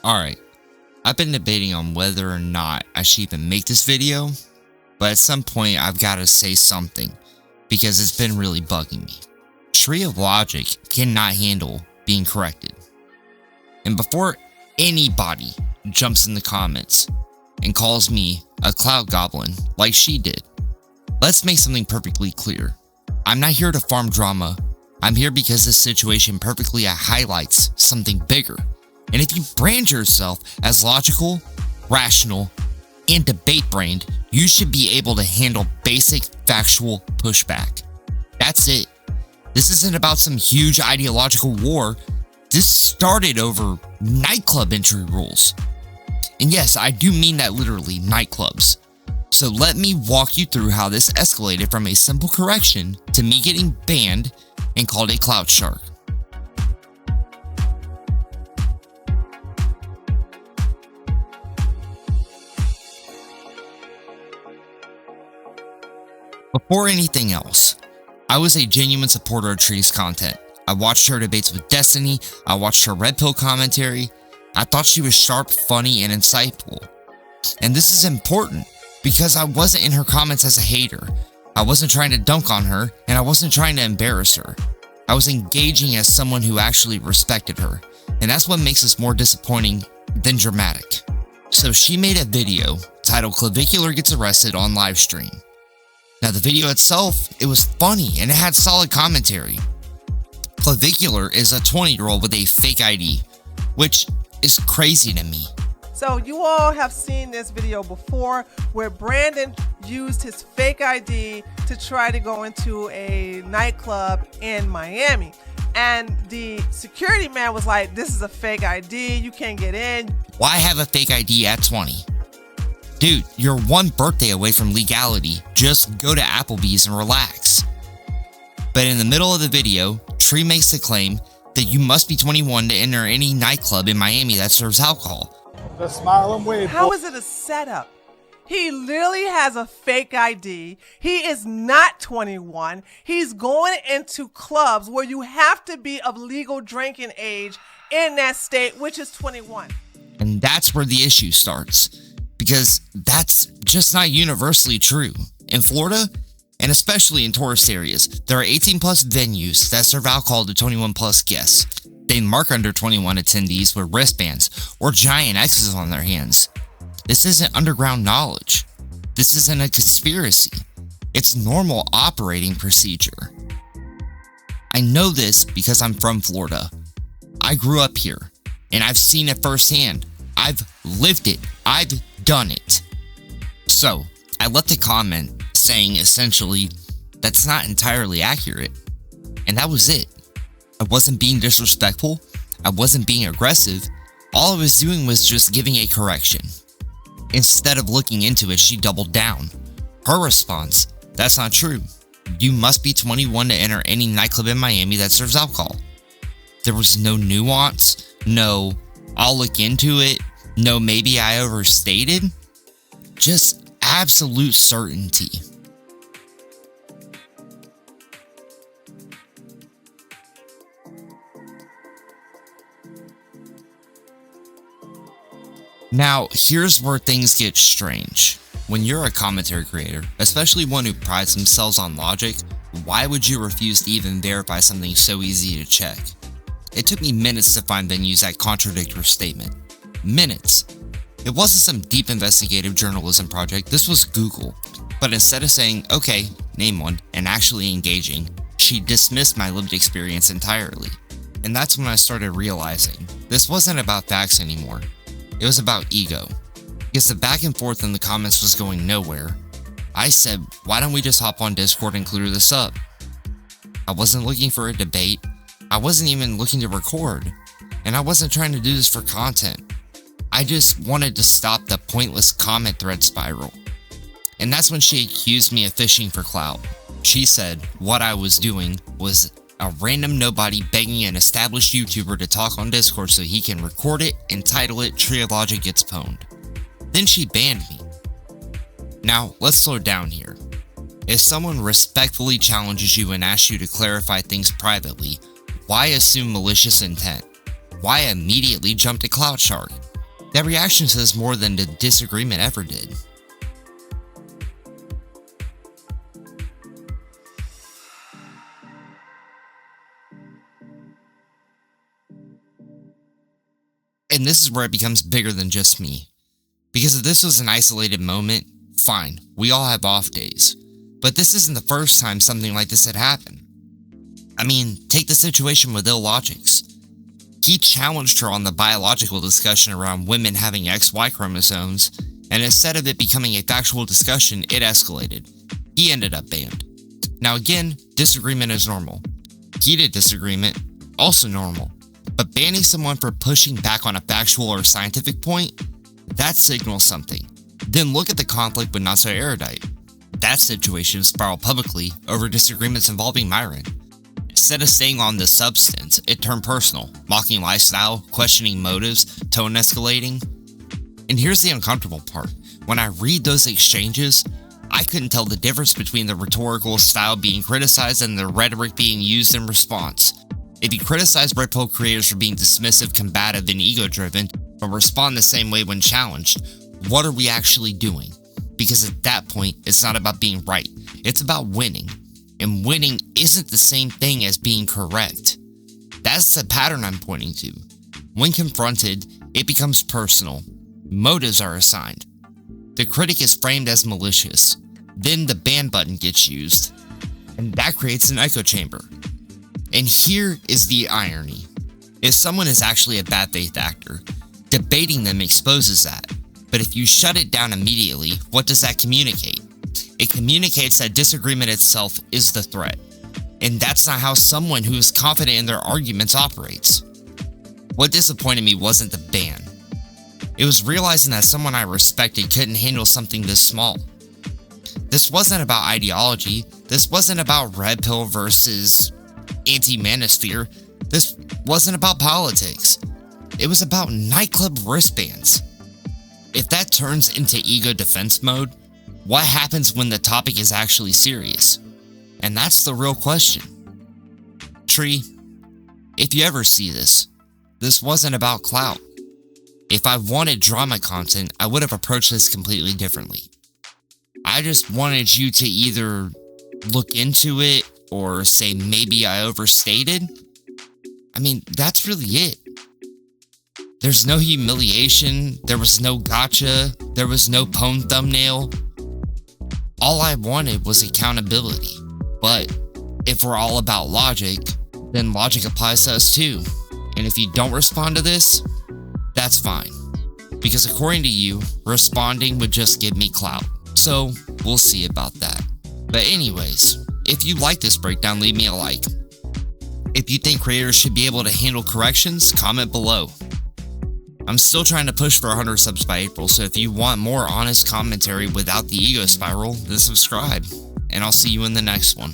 Alright, I've been debating on whether or not I should even make this video, but at some point I've got to say something because it's been really bugging me. Tree of Logic cannot handle being corrected. And before anybody jumps in the comments and calls me a cloud goblin like she did, let's make something perfectly clear. I'm not here to farm drama. I'm here because this situation perfectly highlights something bigger. And if you brand yourself as logical, rational, and debate-brained, you should be able to handle basic factual pushback. That's it. This isn't about some huge ideological war. This started over nightclub entry rules. And yes, I do mean that literally, nightclubs. So let me walk you through how this escalated from a simple correction to me getting banned and called a clout shark. Before anything else, I was a genuine supporter of Tree's content. I watched her debates with Destiny, I watched her Red Pill commentary. I thought she was sharp, funny, and insightful. And this is important because I wasn't in her comments as a hater. I wasn't trying to dunk on her, and I wasn't trying to embarrass her. I was engaging as someone who actually respected her, and that's what makes us more disappointing than dramatic. So she made a video titled "Clavicular Gets Arrested" on live stream. Now the video itself, it was funny and it had solid commentary. Clavicular is a 20-year-old with a fake ID, which is crazy to me. So you all have seen this video before where Brandon used his fake ID to try to go into a nightclub in Miami. And the security man was like, "This is a fake ID, you can't get in." Why have a fake ID at 20? Dude, you're one birthday away from legality. Just go to Applebee's and relax. But in the middle of the video, Tree makes the claim that you must be 21 to enter any nightclub in Miami that serves alcohol. Just smile and wave. How is it a setup? He literally has a fake ID. He is not 21. He's going into clubs where you have to be of legal drinking age in that state, which is 21. And that's where the issue starts, because that's just not universally true. In Florida, and especially in tourist areas, there are 18 plus venues that serve alcohol to 21 plus guests. They mark under 21 attendees with wristbands or giant X's on their hands. This isn't underground knowledge. This isn't a conspiracy. It's normal operating procedure. I know this because I'm from Florida. I grew up here, and I've seen it firsthand. I've lived it. I've done it. So, I left a comment saying essentially, that's not entirely accurate. And that was it. I wasn't being disrespectful. I wasn't being aggressive. All I was doing was just giving a correction. Instead of looking into it, she doubled down. Her response, "That's not true. You must be 21 to enter any nightclub in Miami that serves alcohol." There was no nuance, no, "I'll look into it," no, "maybe I overstated." Just absolute certainty. Now, here's where things get strange. When you're a commentary creator, especially one who prides themselves on logic, why would you refuse to even verify something so easy to check? It took me minutes to find venues that contradict your statement. Minutes. It wasn't some deep investigative journalism project, this was Google. But instead of saying, "Okay, name one," and actually engaging, she dismissed my lived experience entirely. And that's when I started realizing this wasn't about facts anymore. It was about ego. Because the back and forth in the comments was going nowhere. I said, why don't we just hop on Discord and clear this up? I wasn't looking for a debate. I wasn't even looking to record. And I wasn't trying to do this for content. I just wanted to stop the pointless comment thread spiral. And that's when she accused me of fishing for clout. She said what I was doing was a random nobody begging an established YouTuber to talk on Discord so he can record it and title it "Tree of Logic Gets Pwned." Then she banned me. Now, let's slow down here. If someone respectfully challenges you and asks you to clarify things privately, why assume malicious intent? Why immediately jump to clout shark? That reaction says more than the disagreement ever did. And this is where it becomes bigger than just me. Because if this was an isolated moment, fine, we all have off days. But this isn't the first time something like this had happened. I mean, take the situation with Illogics. He challenged her on the biological discussion around women having XY chromosomes, and instead of it becoming a factual discussion, it escalated. He ended up banned. Now again, disagreement is normal. Heated disagreement, also normal. But banning someone for pushing back on a factual or scientific point, that signals something. Then look at the conflict with Not So Erudite. That situation spiraled publicly over disagreements involving Myron. Instead of staying on the substance, it turned personal, mocking lifestyle, questioning motives, tone escalating. And here's the uncomfortable part. When I read those exchanges, I couldn't tell the difference between the rhetorical style being criticized and the rhetoric being used in response. If you criticize Red Pill creators for being dismissive, combative, and ego-driven, but respond the same way when challenged, what are we actually doing? Because at that point, it's not about being right, it's about winning. And winning isn't the same thing as being correct. That's the pattern I'm pointing to. When confronted, it becomes personal. Motives are assigned. The critic is framed as malicious. Then the ban button gets used. And that creates an echo chamber. And here is the irony. If someone is actually a bad faith actor, debating them exposes that. But if you shut it down immediately, what does that communicate? It communicates that disagreement itself is the threat. And that's not how someone who is confident in their arguments operates. What disappointed me wasn't the ban. It was realizing that someone I respected couldn't handle something this small. This wasn't about ideology. This wasn't about Red Pill versus anti-manosphere. This wasn't about politics. It was about nightclub wristbands. If that turns into ego defense mode, what happens when the topic is actually serious? And that's the real question. Tree, if you ever see this wasn't about clout. If I wanted drama content, I would have approached this completely differently. I just wanted you to either look into it or say maybe I overstated. I mean, that's really it. There's no humiliation, there was no gotcha, there was no pwn thumbnail. All I wanted was accountability. But if we're all about logic, then logic applies to us too. And if you don't respond to this, that's fine. Because according to you, responding would just give me clout. So we'll see about that. But anyways, if you like this breakdown, leave me a like. If you think creators should be able to handle corrections, comment below. I'm still trying to push for 100 subs by April, so if you want more honest commentary without the ego spiral, then subscribe. And I'll see you in the next one.